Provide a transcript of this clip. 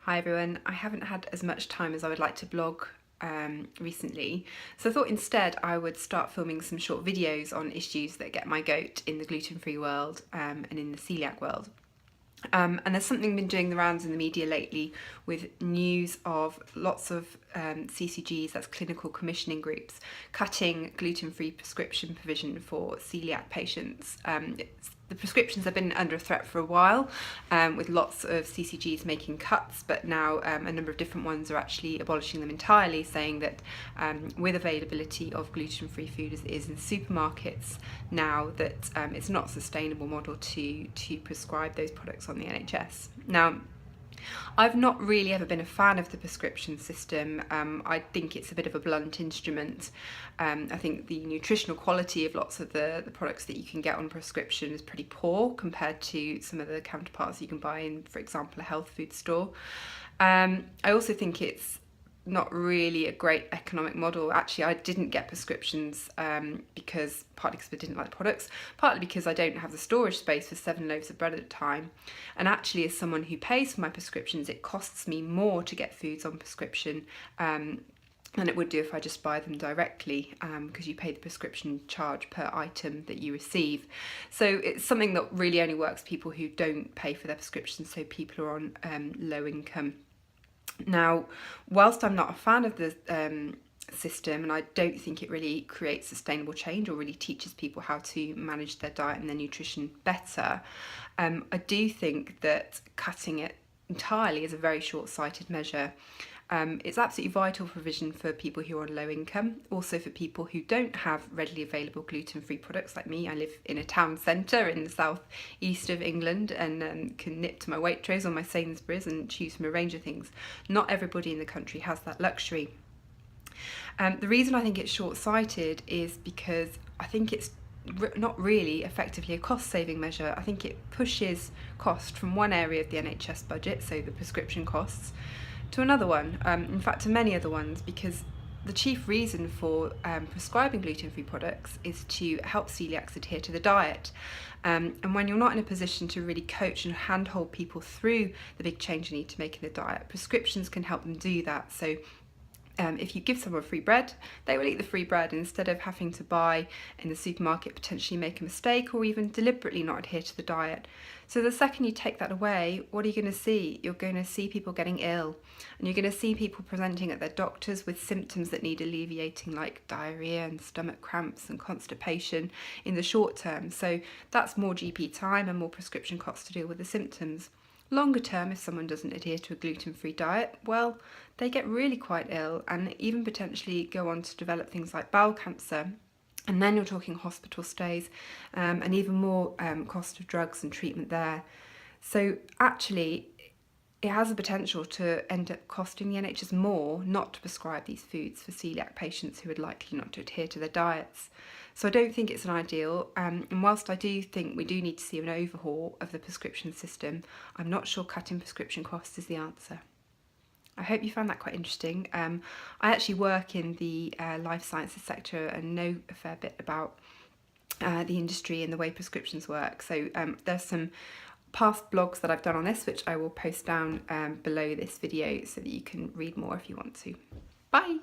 Hi everyone, I haven't had as much time as I would like to blog recently, so I thought instead I would start filming some short videos on issues that get my goat in the gluten-free world and in the celiac world. And there's something been doing the rounds in the media lately with news of lots of CCGs, that's clinical commissioning groups, cutting gluten-free prescription provision for celiac patients. The prescriptions have been under threat for a while, with lots of CCGs making cuts, but now a number of different ones are actually abolishing them entirely, saying that with availability of gluten-free food as it is in supermarkets now, that it's not a sustainable model to prescribe those products on the NHS. Now, I've not really ever been a fan of the prescription system. I think it's a bit of a blunt instrument. I think the nutritional quality of lots of the products that you can get on prescription is pretty poor compared to some of the counterparts you can buy in, for example, a health food store. I also think it's not really a great economic model. Actually, I didn't get prescriptions partly because I didn't like the products, partly because I don't have the storage space for 7 loaves of bread at a time. And actually, as someone who pays for my prescriptions, it costs me more to get foods on prescription than it would do if I just buy them directly, because you pay the prescription charge per item that you receive. So it's something that really only works for people who don't pay for their prescriptions, so people who are on low income. Now, whilst I'm not a fan of the system, and I don't think it really creates sustainable change or really teaches people how to manage their diet and their nutrition better, I do think that cutting it entirely is a very short-sighted measure. It's absolutely vital provision for people who are on low income, also for people who don't have readily available gluten-free products like me. I live in a town centre in the south east of England and can nip to my Waitrose or my Sainsbury's and choose from a range of things. Not everybody in the country has that luxury. The reason I think it's short-sighted is because I think it's not really effectively a cost-saving measure. I think it pushes cost from one area of the NHS budget, so the prescription costs, to another one, in fact to many other ones, because the chief reason for prescribing gluten-free products is to help celiacs adhere to the diet. And when you're not in a position to really coach and handhold people through the big change you need to make in the diet, prescriptions can help them do that. So if you give someone free bread, they will eat the free bread instead of having to buy in the supermarket, potentially make a mistake or even deliberately not adhere to the diet. So the second you take that away, what are you going to see? You're going to see people getting ill, and you're going to see people presenting at their doctors with symptoms that need alleviating, like diarrhoea and stomach cramps and constipation in the short term. So that's more GP time and more prescription costs to deal with the symptoms. Longer term, if someone doesn't adhere to a gluten-free diet, well, they get really quite ill and even potentially go on to develop things like bowel cancer. And then you're talking hospital stays and even more cost of drugs and treatment there. So actually, it has the potential to end up costing the NHS more not to prescribe these foods for celiac patients who are likely not to adhere to their diets. So I don't think it's an ideal, and whilst I do think we do need to see an overhaul of the prescription system, I'm not sure cutting prescription costs is the answer. I hope you found that quite interesting. I actually work in the life sciences sector and know a fair bit about the industry and the way prescriptions work. So there's some past blogs that I've done on this, which I will post down below this video so that you can read more if you want to. Bye!